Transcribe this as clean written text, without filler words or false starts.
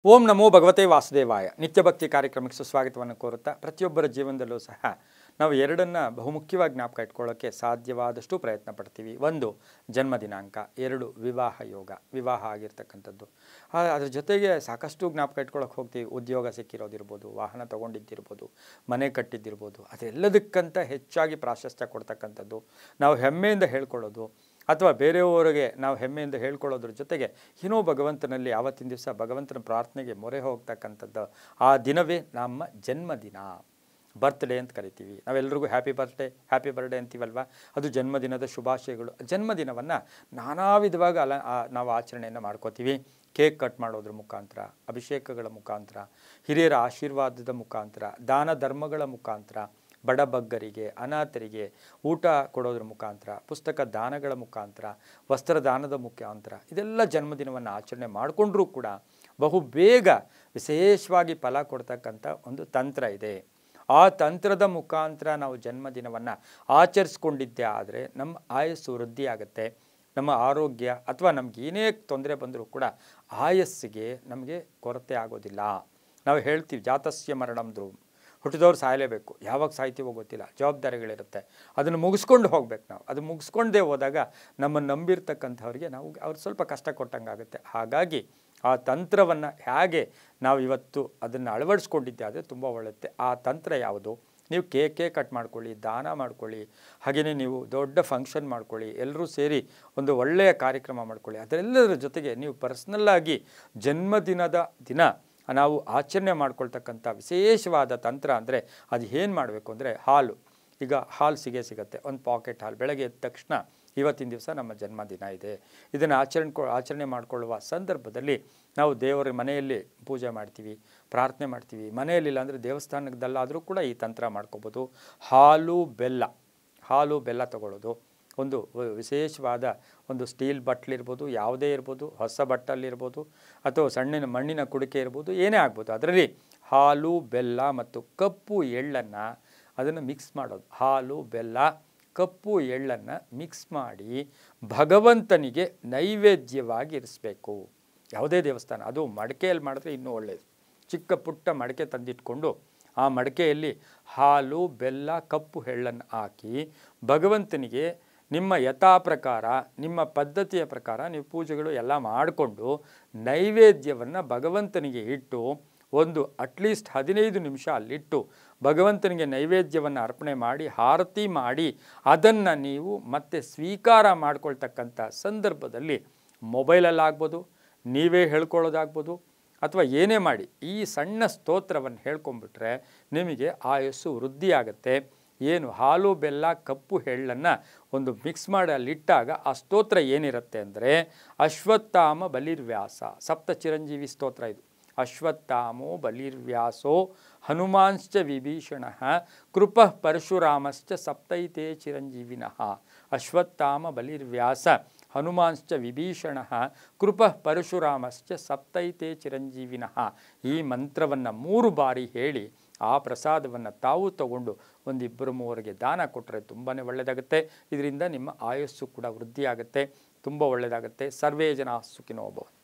ಓಂ ನಮೋ ಭಗವತೆ ವಾಸುದೇವಾಯ ನಿತ್ಯ ಭಕ್ತಿ ಕಾರ್ಯಕ್ರಮಕ್ಕೆ ಸುಸ್ವಾಗತವನ್ನು ಕೋರುತ್ತಾ ಪ್ರತಿಯೊಬ್ಬರ ಜೀವನದಲ್ಲೂ ಸಹ ನಾವು ಎರಡನ್ನು ಬಹುಮುಖ್ಯವಾಗಿ ಜ್ಞಾಪಕ ಇಟ್ಕೊಳ್ಳೋಕ್ಕೆ ಸಾಧ್ಯವಾದಷ್ಟು ಪ್ರಯತ್ನ ಪಡ್ತೀವಿ. ಒಂದು ಜನ್ಮ ದಿನಾಂಕ, ಎರಡು ವಿವಾಹ ಯೋಗ, ವಿವಾಹ ಆಗಿರ್ತಕ್ಕಂಥದ್ದು. ಅದ್ರ ಜೊತೆಗೆ ಸಾಕಷ್ಟು ಜ್ಞಾಪಕ ಇಟ್ಕೊಳ್ಳೋಕೆ ಹೋಗ್ತೀವಿ. ಉದ್ಯೋಗ ಸಿಕ್ಕಿರೋದಿರ್ಬೋದು, ವಾಹನ ತೊಗೊಂಡಿದ್ದಿರ್ಬೋದು, ಮನೆ ಕಟ್ಟಿದ್ದಿರ್ಬೋದು. ಅದೆಲ್ಲದಕ್ಕಂತ ಹೆಚ್ಚಾಗಿ ಪ್ರಾಶಸ್ತ್ಯ ಕೊಡ್ತಕ್ಕಂಥದ್ದು, ನಾವು ಹೆಮ್ಮೆಯಿಂದ ಹೇಳ್ಕೊಳ್ಳೋದು ಅಥವಾ ಬೇರೆಯವರಿಗೆ ನಾವು ಹೆಮ್ಮೆಯಿಂದ ಹೇಳ್ಕೊಳ್ಳೋದ್ರ ಜೊತೆಗೆ ಏನೋ ಭಗವಂತನಲ್ಲಿ ಆವತ್ತಿನ ದಿವಸ ಭಗವಂತನ ಪ್ರಾರ್ಥನೆಗೆ ಮೊರೆ ಹೋಗ್ತಕ್ಕಂಥದ್ದು ಆ ದಿನವೇ ನಮ್ಮ ಜನ್ಮದಿನ, ಬರ್ತ್ಡೇ ಅಂತ ಕರಿತೀವಿ. ನಾವೆಲ್ಲರಿಗೂ ಹ್ಯಾಪಿ ಬರ್ಡೇ ಅಂತೀವಲ್ವ, ಅದು ಜನ್ಮದಿನದ ಶುಭಾಶಯಗಳು. ಜನ್ಮದಿನವನ್ನು ನಾನಾ ವಿಧವಾಗಿ ನಾವು ಆಚರಣೆಯನ್ನು ಮಾಡ್ಕೋತೀವಿ. ಕೇಕ್ ಕಟ್ ಮಾಡೋದ್ರ ಮುಖಾಂತರ, ಅಭಿಷೇಕಗಳ ಮುಖಾಂತರ, ಹಿರಿಯರ ಆಶೀರ್ವಾದದ ಮುಖಾಂತರ, ದಾನ ಧರ್ಮಗಳ ಮುಖಾಂತರ, ಬಡಬಗ್ಗರಿಗೆ, ಅನಾಥರಿಗೆ ಊಟ ಕೊಡೋದ್ರ ಮುಖಾಂತರ, ಪುಸ್ತಕ ದಾನಗಳ ಮುಖಾಂತರ, ವಸ್ತ್ರದಾನದ ಮುಖಾಂತರ, ಇದೆಲ್ಲ ಜನ್ಮದಿನವನ್ನು ಆಚರಣೆ ಮಾಡಿಕೊಂಡ್ರೂ ಕೂಡ ಬಹು ಬೇಗ ವಿಶೇಷವಾಗಿ ಫಲ ಕೊಡ್ತಕ್ಕಂಥ ಒಂದು ತಂತ್ರ ಇದೆ. ಆ ತಂತ್ರದ ಮುಖಾಂತರ ನಾವು ಜನ್ಮದಿನವನ್ನು ಆಚರಿಸ್ಕೊಂಡಿದ್ದೇ ಆದರೆ ನಮ್ಮ ಆಯಸ್ಸು ವೃದ್ಧಿ ಆಗುತ್ತೆ. ನಮ್ಮ ಆರೋಗ್ಯ ಅಥವಾ ನಮ್ಗೆ ಏನೇ ತೊಂದರೆ ಬಂದರೂ ಕೂಡ ಆಯಸ್ಸಿಗೆ ನಮಗೆ ಕೊರತೆ ಆಗೋದಿಲ್ಲ. ನಾವು ಹೇಳ್ತೀವಿ ಜಾತಸ್ಯ ಮರಣಂ ಧ್ರುವಂ, ಹುಟ್ಟಿದವ್ರು ಸಾಯಲೇಬೇಕು, ಯಾವಾಗ ಸಾಯ್ತೀವೋ ಗೊತ್ತಿಲ್ಲ, ಜವಾಬ್ದಾರಿಗಳಿರುತ್ತೆ, ಅದನ್ನು ಮುಗಿಸ್ಕೊಂಡು ಹೋಗ್ಬೇಕು. ನಾವು ಅದು ಮುಗಿಸ್ಕೊಂಡೇ ಹೋದಾಗ ನಮ್ಮನ್ನು ನಂಬಿರ್ತಕ್ಕಂಥವ್ರಿಗೆ ಅವ್ರು ಸ್ವಲ್ಪ ಕಷ್ಟ ಕೊಟ್ಟಂಗೆ ಆಗುತ್ತೆ. ಹಾಗಾಗಿ ಆ ತಂತ್ರವನ್ನು ಹೇಗೆ ನಾವು ಇವತ್ತು ಅದನ್ನು ಅಳವಡಿಸ್ಕೊಂಡಿದ್ದೆ ಆದರೆ ತುಂಬ ಒಳ್ಳೆಯತ್ತೆ. ಆ ತಂತ್ರ ಯಾವುದು? ನೀವು ಕೇಕ್ ಕಟ್ ಮಾಡ್ಕೊಳ್ಳಿ, ದಾನ ಮಾಡ್ಕೊಳ್ಳಿ, ಹಾಗೆಯೇ ನೀವು ದೊಡ್ಡ ಫಂಕ್ಷನ್ ಮಾಡ್ಕೊಳ್ಳಿ, ಎಲ್ಲರೂ ಸೇರಿ ಒಂದು ಒಳ್ಳೆಯ ಕಾರ್ಯಕ್ರಮ ಮಾಡ್ಕೊಳ್ಳಿ. ಅದರೆಲ್ಲದರ ಜೊತೆಗೆ ನೀವು ಪರ್ಸ್ನಲ್ಲಾಗಿ ಜನ್ಮದಿನದ ದಿನ ನಾವು ಆಚರಣೆ ಮಾಡ್ಕೊಳ್ತಕ್ಕಂಥ ವಿಶೇಷವಾದ ತಂತ್ರ ಅಂದರೆ ಅದು ಏನು ಮಾಡಬೇಕು ಅಂದರೆ ಹಾಲು. ಈಗ ಹಾಲು ಸಿಗುತ್ತೆ, ಒಂದು ಪಾಕೆಟ್ ಹಾಲು. ಬೆಳಗ್ಗೆ ಎದ್ದ ತಕ್ಷಣ ಇವತ್ತಿನ ದಿವಸ ನಮ್ಮ ಜನ್ಮದಿನ ಇದೆ, ಇದನ್ನು ಆಚರಣೆ ಮಾಡಿಕೊಳ್ಳುವ ಸಂದರ್ಭದಲ್ಲಿ ನಾವು ದೇವರ ಮನೆಯಲ್ಲಿ ಪೂಜೆ ಮಾಡ್ತೀವಿ, ಪ್ರಾರ್ಥನೆ ಮಾಡ್ತೀವಿ. ಮನೆಯಲ್ಲಿಲ್ಲ ಅಂದರೆ ದೇವಸ್ಥಾನದಲ್ಲಾದರೂ ಕೂಡ ಈ ತಂತ್ರ ಮಾಡ್ಕೋಬೋದು. ಹಾಲು ಬೆಲ್ಲ ತಗೊಳ್ಳೋದು, ಒಂದು ವಿಶೇಷವಾದ ಒಂದು ಸ್ಟೀಲ್ ಬಟ್ಲಿರ್ಬೋದು, ಯಾವುದೇ ಇರ್ಬೋದು, ಹೊಸ ಬಟ್ಟಲಿರ್ಬೋದು, ಅಥವಾ ಮಣ್ಣಿನ ಕುಡಿಕೆ ಇರ್ಬೋದು, ಏನೇ ಆಗ್ಬೋದು. ಅದರಲ್ಲಿ ಹಾಲು, ಬೆಲ್ಲ ಮತ್ತು ಕಪ್ಪು ಎಳ್ಳನ್ನು ಅದನ್ನು ಮಿಕ್ಸ್ ಮಾಡೋದು. ಹಾಲು, ಬೆಲ್ಲ, ಕಪ್ಪು ಎಳ್ಳನ್ನು ಮಿಕ್ಸ್ ಮಾಡಿ ಭಗವಂತನಿಗೆ ನೈವೇದ್ಯವಾಗಿ ಇರಿಸಬೇಕು. ಯಾವುದೇ ದೇವಸ್ಥಾನ, ಅದು ಮಡಿಕೆಯಲ್ಲಿ ಮಾಡಿದ್ರೆ ಇನ್ನೂ ಒಳ್ಳೆಯದು. ಚಿಕ್ಕ ಪುಟ್ಟ ಮಡಿಕೆ ತಂದಿಟ್ಕೊಂಡು ಆ ಮಡಿಕೆಯಲ್ಲಿ ಹಾಲು, ಬೆಲ್ಲ, ಕಪ್ಪು ಎಳ್ಳನ್ನು ಹಾಕಿ ಭಗವಂತನಿಗೆ ನಿಮ್ಮ ಯಥಾ ಪ್ರಕಾರ, ನಿಮ್ಮ ಪದ್ಧತಿಯ ಪ್ರಕಾರ ನೀವು ಪೂಜೆಗಳು ಎಲ್ಲ ಮಾಡಿಕೊಂಡು ನೈವೇದ್ಯವನ್ನು ಭಗವಂತನಿಗೆ ಇಟ್ಟು ಒಂದು ಅಟ್ಲೀಸ್ಟ್ 15 ನಿಮಿಷ ಅಲ್ಲಿಟ್ಟು ಭಗವಂತನಿಗೆ ನೈವೇದ್ಯವನ್ನು ಅರ್ಪಣೆ ಮಾಡಿ ಆರತಿ ಮಾಡಿ ಅದನ್ನು ನೀವು ಮತ್ತೆ ಸ್ವೀಕಾರ ಮಾಡ್ಕೊಳ್ತಕ್ಕಂಥ ಸಂದರ್ಭದಲ್ಲಿ ಮೊಬೈಲಲ್ಲಾಗ್ಬೋದು, ನೀವೇ ಹೇಳ್ಕೊಳ್ಳೋದಾಗ್ಬೋದು, ಅಥವಾ ಏನೇ ಮಾಡಿ ಈ ಸಣ್ಣ ಸ್ತೋತ್ರವನ್ನು ಹೇಳ್ಕೊಂಬಿಟ್ರೆ ನಿಮಗೆ ಆಯಸ್ಸು ವೃದ್ಧಿಯಾಗುತ್ತೆ. ಏನು ಹಾಲು, ಬೆಲ್ಲ, ಕಪ್ಪು ಎಳ್ಳನ್ನು ಒಂದು ಮಿಕ್ಸ್ ಮಾಡಿ ಅಲ್ಲಿಟ್ಟಾಗ ಆ ಸ್ತೋತ್ರ ಏನಿರುತ್ತೆ ಅಂದರೆ ಅಶ್ವತ್ಥಾಮ ಬಲಿರ್ವ್ಯಾಸ, ಸಪ್ತ ಚಿರಂಜೀವಿ ಸ್ತೋತ್ರ ಇದು. ಅಶ್ವತ್ಥಾಮೋ ಬಲಿರ್ವ್ಯಾಸೋ ಹನುಮಾಂಶ್ಚ ವಿಭೀಷಣಃ ಕೃಪಃ ಪರಶುರಾಮಶ್ಚ ಸಪ್ತೈತೆ ಚಿರಂಜೀವಿನಃ. ಅಶ್ವತ್ಥಾಮ ಬಲಿರ್ವ್ಯಾಸ ಹನುಮಾಂಶ್ಚ ವಿಭೀಷಣಃ ಕೃಪಃ ಪರಶುರಾಮಶ್ಚ ಸಪ್ತೈತೆ ಚಿರಂಜೀವಿನಃ. ಈ ಮಂತ್ರವನ್ನು 3 ಬಾರಿ ಹೇಳಿ ಆ ಪ್ರಸಾದವನ್ನು ತಾವು ತಗೊಂಡು 1-2-3 ದಾನ ಕೊಟ್ಟರೆ ತುಂಬಾ ಒಳ್ಳೆಯದಾಗುತ್ತೆ. ಇದರಿಂದ ನಿಮ್ಮ ಆಯಸ್ಸು ಕೂಡ ವೃದ್ಧಿಯಾಗುತ್ತೆ, ತುಂಬ ಒಳ್ಳೆಯದಾಗುತ್ತೆ. ಸರ್ವೇ ಜನ ಸುಖಿನೋ ಭವಂತು.